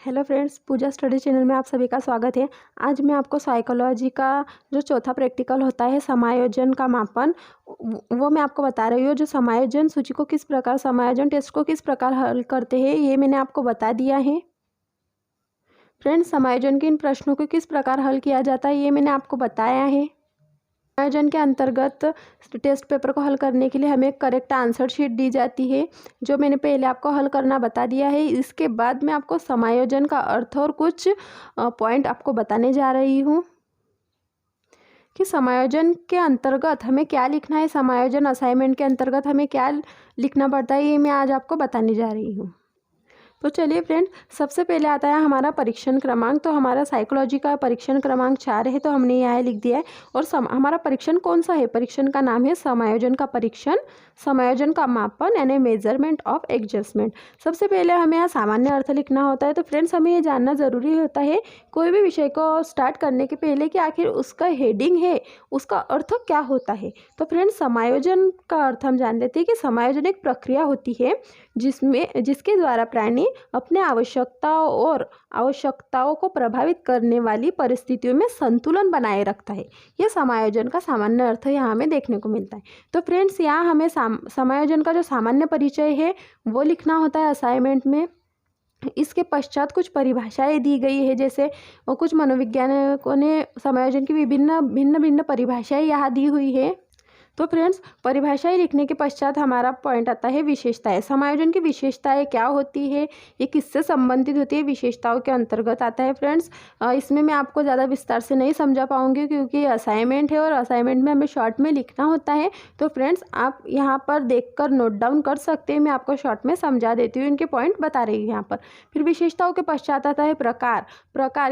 Hello friends, पूजा study channel में आप सभी का स्वागत है। आज मैं आपको साइकोलॉजी का जो चौथा प्रैक्टिकल होता है समायोजन का मापन, वो मैं आपको बता रही हूँ। जो समायोजन सूची को किस प्रकार, समायोजन टेस्ट को किस प्रकार हल करते हैं, ये मैंने आपको बता दिया है। फ्रेंड्स, समायोजन के इन प्रश्नों को किस प्रकार हल किया जाता है, ये मैंने आपको बताया है। समायोजन के अंतर्गत टेस्ट पेपर को हल करने के लिए हमें एक करेक्ट आंसर शीट दी जाती है, जो मैंने पहले आपको हल करना बता दिया है। इसके बाद मैं आपको समायोजन का अर्थ और कुछ पॉइंट आपको बताने जा रही हूँ कि समायोजन के अंतर्गत हमें क्या लिखना है, समायोजन असाइनमेंट के अंतर्गत हमें क्या लिखना पड़ता है, ये मैं आज आपको बताने जा रही हूँ। तो चलिए फ्रेंड, सबसे पहले आता है हमारा परीक्षण क्रमांक। तो हमारा साइकोलॉजी का परीक्षण क्रमांक 4 है, तो हमने यहाँ लिख दिया है। और हमारा परीक्षण कौन सा है? परीक्षण का नाम है समायोजन का परीक्षण, समायोजन का मापन यानी मेजरमेंट ऑफ एडजस्टमेंट। सबसे पहले हमें यहाँ सामान्य अर्थ लिखना होता है। तो फ्रेंड्स, हमें ये जानना ज़रूरी होता है कोई भी विषय को स्टार्ट करने के पहले कि आखिर उसका हेडिंग है, उसका अर्थ क्या होता है। तो फ्रेंड्स, समायोजन का अर्थ हम जान लेते हैं कि समायोजन एक प्रक्रिया होती है जिसके द्वारा प्राणी अपने आवश्यकताओं को प्रभावित करने वाली परिस्थितियों में संतुलन बनाए रखता है। यह समायोजन का सामान्य अर्थ यहाँ हमें देखने को मिलता है। तो फ्रेंड्स, यहाँ हमें समायोजन का जो सामान्य परिचय है वो लिखना होता है असाइनमेंट में। इसके पश्चात कुछ परिभाषाएं दी गई है, जैसे कुछ मनोवैज्ञानिकों ने समायोजन की भिन्न भिन्न परिभाषाएं यहाँ दी हुई है। तो फ्रेंड्स, परिभाषाएं लिखने के पश्चात हमारा पॉइंट आता है विशेषताएं। समायोजन की विशेषताएं क्या होती है, ये किससे संबंधित होती है, विशेषताओं के अंतर्गत आता है। फ्रेंड्स, इसमें मैं आपको ज़्यादा विस्तार से नहीं समझा पाऊंगी क्योंकि असाइनमेंट है और असाइनमेंट में हमें शॉर्ट में लिखना होता है। तो फ्रेंड्स, आप यहाँ पर देखकर नोट डाउन कर सकते हैं। मैं आपको शॉर्ट में समझा देती हूँ, इनके पॉइंट बता रही हूँ यहाँ पर। फिर विशेषताओं के पश्चात आता है प्रकार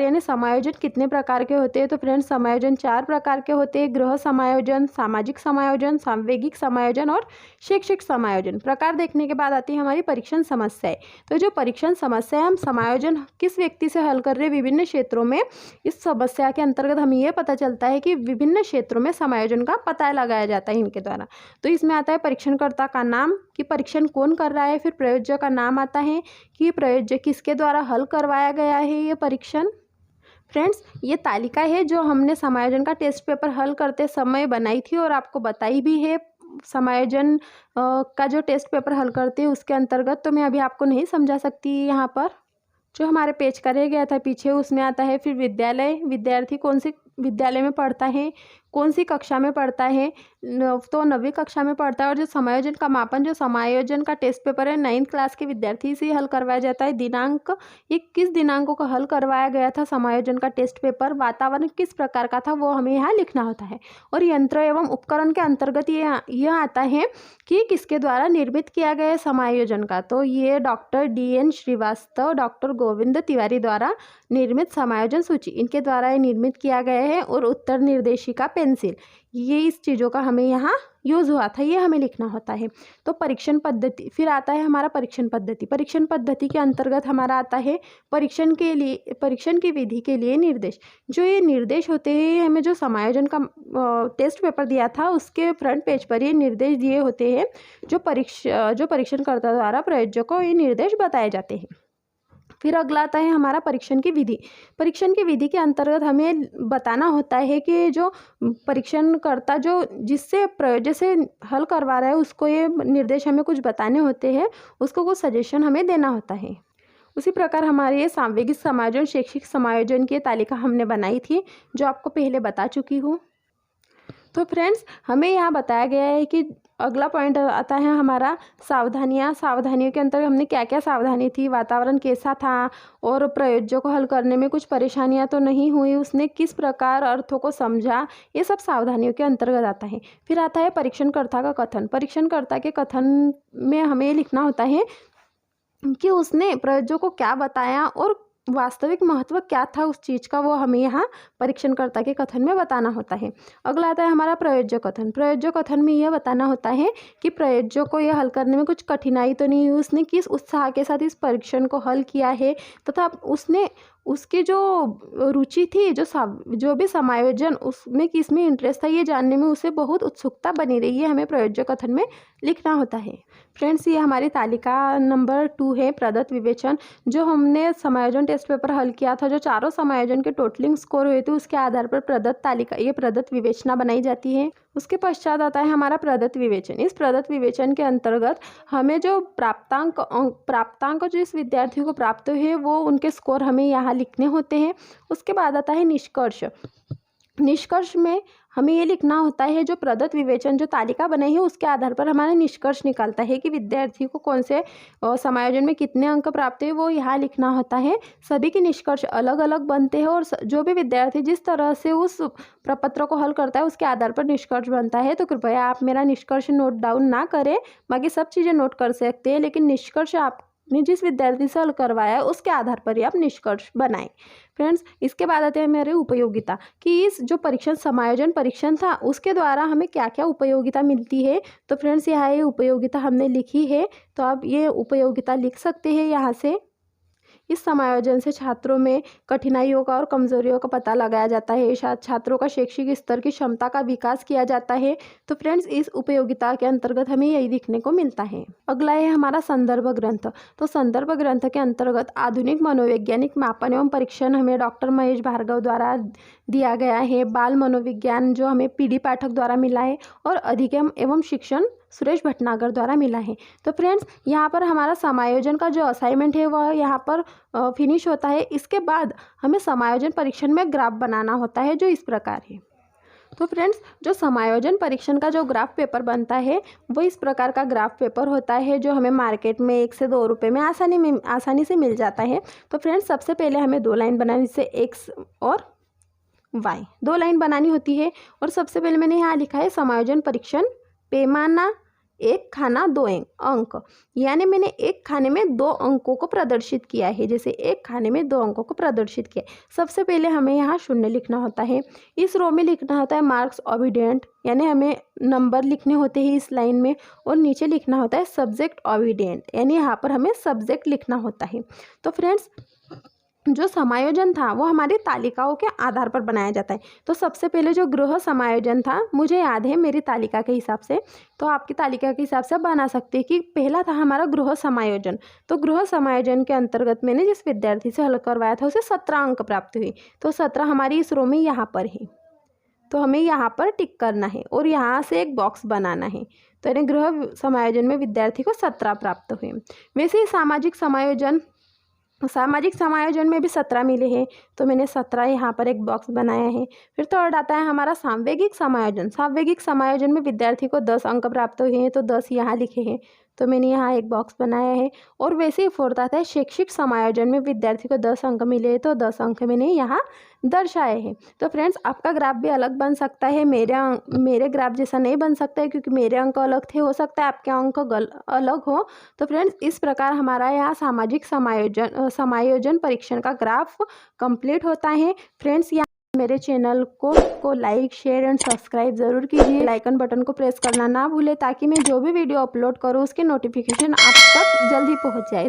यानी समायोजन कितने प्रकार के होते हैं। तो फ्रेंड्स, समायोजन 4 प्रकार के होते हैं: गृह समायोजन, सामाजिक समायोजन, सांवेगिक समायोजन और शैक्षिक समायोजन। प्रकार देखने के बाद आती है हमारी परीक्षण समस्याएं। तो जो परीक्षण समस्या है, हम समायोजन किस व्यक्ति से हल कर रहे हैं विभिन्न क्षेत्रों में, इस समस्या के अंतर्गत हमें यह पता चलता है कि विभिन्न क्षेत्रों में समायोजन का पता लगाया जाता है इनके द्वारा। तो इसमें आता है परीक्षणकर्ता का नाम कि परीक्षण कौन कर रहा है, फिर प्रयोज्य का नाम आता है कि प्रयोज्य किसके द्वारा हल करवाया गया है ये परीक्षण। फ्रेंड्स, ये तालिका है जो हमने समायोजन का टेस्ट पेपर हल करते समय बनाई थी और आपको बताई भी है समायोजन का जो टेस्ट पेपर हल करते हैं उसके अंतर्गत। तो मैं अभी आपको नहीं समझा सकती यहाँ पर। जो हमारे पेज का रह गया था पीछे, उसमें आता है फिर विद्यार्थी कौन से विद्यालय में पढ़ता है, कौन सी कक्षा में पढ़ता है, तो 9वीं कक्षा में पढ़ता है। और जो समायोजन का मापन, जो समायोजन का टेस्ट पेपर है 9th क्लास के विद्यार्थी से हल करवाया जाता है। दिनांक, ये किस दिनांकों को हल करवाया गया था समायोजन का टेस्ट पेपर, वातावरण किस प्रकार का था, वो हमें यहाँ लिखना होता है। और यंत्र एवं उपकरण के अंतर्गत यह आता है कि किसके द्वारा निर्मित किया गया है समायोजन का। तो ये doctor DN Srivastava, doctor Govind Tiwari द्वारा निर्मित समायोजन सूची, इनके द्वारा ये निर्मित किया गया है। और उत्तर निर्देशिका पेंसिल, ये इस चीज़ों का हमें यहाँ यूज़ हुआ था, ये हमें लिखना होता है। तो परीक्षण पद्धति, फिर आता है हमारा परीक्षण पद्धति। परीक्षण पद्धति के अंतर्गत हमारा आता है परीक्षण की विधि के लिए निर्देश। जो ये निर्देश होते हैं, हमें जो समायोजन का टेस्ट पेपर दिया था उसके फ्रंट पेज पर ये निर्देश दिए होते हैं, जो परीक्षणकर्ता द्वारा प्रयोज्य को ये निर्देश बताए जाते हैं। फिर अगला आता है हमारा परीक्षण की विधि। परीक्षण की विधि के अंतर्गत हमें बताना होता है कि जो परीक्षणकर्ता जो जिससे प्रयोज्य से हल करवा रहा है उसको ये निर्देश हमें कुछ बताने होते हैं, उसको कुछ सजेशन हमें देना होता है। उसी प्रकार हमारे ये सांवेगिक समायोजन, शैक्षिक समायोजन की तालिका हमने बनाई थी, जो आपको पहले बता चुकी हूँ। तो फ्रेंड्स, हमें यहाँ बताया गया है कि अगला पॉइंट आता है हमारा सावधानियों के अंतर्गत हमने क्या क्या सावधानी थी, वातावरण कैसा था, और प्रयोज्यों को हल करने में कुछ परेशानियां तो नहीं हुई, उसने किस प्रकार अर्थों को समझा, ये सब सावधानियों के अंतर्गत आता है। फिर आता है परीक्षणकर्ता का कथन। परीक्षणकर्ता के कथन में हमें लिखना होता है कि उसने प्रयोज्यों को क्या बताया और वास्तविक महत्व क्या था उस चीज़ का, वो हमें यहाँ परीक्षणकर्ता के कथन में बताना होता है। अगला आता है हमारा प्रयोज्य कथन। प्रयोज्य कथन में यह बताना होता है कि प्रयोज्य को यह हल करने में कुछ कठिनाई तो नहीं हुई, उसने किस उत्साह के साथ इस परीक्षण को हल किया है तथा उसने उसकी जो रुचि थी, जो भी समायोजन उसमें किसमें इंटरेस्ट था, ये जानने में उसे बहुत उत्सुकता बनी रही है, हमें प्रयोज्य कथन में लिखना होता है। फ्रेंड्स, ये हमारी तालिका नंबर 2 है, प्रदत्त विवेचन। जो हमने समायोजन टेस्ट पेपर हल किया था, जो चारों समायोजन के टोटलिंग स्कोर हुए थे, उसके आधार पर प्रदत्त तालिका, ये प्रदत्त विवेचना बनाई जाती है। उसके पश्चात आता है हमारा प्रदत्त विवेचन। इस प्रदत्त विवेचन के अंतर्गत हमें जो प्राप्तांक जो इस विद्यार्थी को प्राप्त हुए वो उनके स्कोर हमें यहाँ लिखने होते हैं। उसके बाद आता है निष्कर्ष। निष्कर्ष में हमें ये लिखना होता है, जो प्रदत्त विवेचन जो तालिका बनाई है उसके आधार पर हमारा निष्कर्ष निकलता है कि विद्यार्थी को कौन से समायोजन में कितने अंक प्राप्त हुए, वो यहाँ लिखना होता है। सभी के निष्कर्ष अलग अलग बनते हैं और जो भी विद्यार्थी जिस तरह से उस प्रपत्र को हल करता है उसके आधार पर निष्कर्ष बनता है। तो कृपया आप मेरा निष्कर्ष नोट डाउन ना करें, बाकी सब चीज़ें नोट कर सकते हैं, लेकिन निष्कर्ष आपने जिस विद्यार्थी से हल करवाया है उसके आधार पर ही आप निष्कर्ष बनाएं। फ्रेंड्स, इसके बाद आते हैं मेरे उपयोगिता, कि इस जो परीक्षण समायोजन परीक्षण था उसके द्वारा हमें क्या क्या उपयोगिता मिलती है। तो फ्रेंड्स, यहाँ ये उपयोगिता हमने लिखी है, तो आप ये उपयोगिता लिख सकते हैं यहाँ से। इस समायोजन से छात्रों में कठिनाइयों का और कमजोरियों का पता लगाया जाता है, छात्रों का शैक्षिक स्तर की क्षमता का विकास किया जाता है। तो फ्रेंड्स, इस उपयोगिता के अंतर्गत हमें यही देखने को मिलता है। अगला है हमारा संदर्भ ग्रंथ। तो संदर्भ ग्रंथ के अंतर्गत आधुनिक मनोवैज्ञानिक मापन एवं परीक्षण हमें डॉक्टर महेश भार्गव द्वारा दिया गया है। बाल मनोविज्ञान जो हमें पीडी पाठक द्वारा मिला है, और अधिगम एवं शिक्षण सुरेश भटनागर द्वारा मिला है। तो फ्रेंड्स, यहाँ पर हमारा समायोजन का जो असाइनमेंट है वह यहाँ पर फिनिश होता है। इसके बाद हमें समायोजन परीक्षण में ग्राफ बनाना होता है, जो इस प्रकार है। तो फ्रेंड्स, जो समायोजन परीक्षण का जो ग्राफ पेपर बनता है वो इस प्रकार का ग्राफ पेपर होता है, जो हमें मार्केट में 1 से 2 रुपये में आसानी से मिल जाता है। तो फ्रेंड्स, सबसे पहले हमें 2 लाइन बनानी, से एक्स और वाई 2 लाइन बनानी होती है। और सबसे पहले मैंने यहाँ लिखा है समायोजन परीक्षण पैमाना 1 खाना 2 अंक, यानी मैंने एक खाने में 2 अंकों को प्रदर्शित किया है। जैसे एक खाने में 2 अंकों को प्रदर्शित किया, सबसे पहले हमें यहाँ 0 लिखना होता है। इस रो में लिखना होता है मार्क्स ऑबिडेंट, यानी हमें नंबर लिखने होते हैं इस लाइन में। और नीचे लिखना होता है सब्जेक्ट ऑबिडेंट, यानी यहाँ पर हमें सब्जेक्ट लिखना होता है। तो फ्रेंड्स, जो समायोजन था वो हमारी तालिकाओं के आधार पर बनाया जाता है। तो सबसे पहले जो गृह समायोजन था, मुझे याद है मेरी तालिका के हिसाब से, तो आपकी तालिका के हिसाब से बना सकते हैं कि पहला था हमारा गृह समायोजन। तो गृह समायोजन के अंतर्गत मैंने जिस विद्यार्थी से हल करवाया था उसे 17 अंक प्राप्त हुए। तो 17 हमारी इस रो में यहाँ पर है, तो हमें यहाँ पर टिक करना है और यहाँ से एक बॉक्स बनाना है। तो यानी गृह समायोजन में विद्यार्थी को 17 प्राप्त हुए। वैसे ही सामाजिक समायोजन में भी 17 मिले हैं, तो मैंने 17 यहाँ पर एक बॉक्स बनाया है। फिर थर्ड आता है हमारा सामवेगिक समायोजन। सामवेगिक समायोजन में विद्यार्थी को 10 अंक प्राप्त हुए हैं, तो 10 यहाँ लिखे हैं, तो मैंने यहाँ एक बॉक्स बनाया है। और वैसे ही फोर्थ आता है शैक्षिक समायोजन में विद्यार्थी को 10 अंक मिले हैं, तो 10 अंक मैंने यहाँ दर्शाए हैं। तो फ्रेंड्स, आपका ग्राफ भी अलग बन सकता है, मेरे ग्राफ जैसा नहीं बन सकता है, क्योंकि मेरे अंक अलग थे, हो सकता है आपके अंक अलग हो। तो फ्रेंड्स, इस प्रकार हमारा यहाँ सामाजिक समायोजन परीक्षण का ग्राफ कंप्लीट होता है। फ्रेंड्स, मेरे चैनल को लाइक, शेयर एंड सब्सक्राइब ज़रूर कीजिए। आइकन बटन को प्रेस करना ना भूलें, ताकि मैं जो भी वीडियो अपलोड करूँ उसके नोटिफिकेशन आप तक जल्दी पहुँच जाए।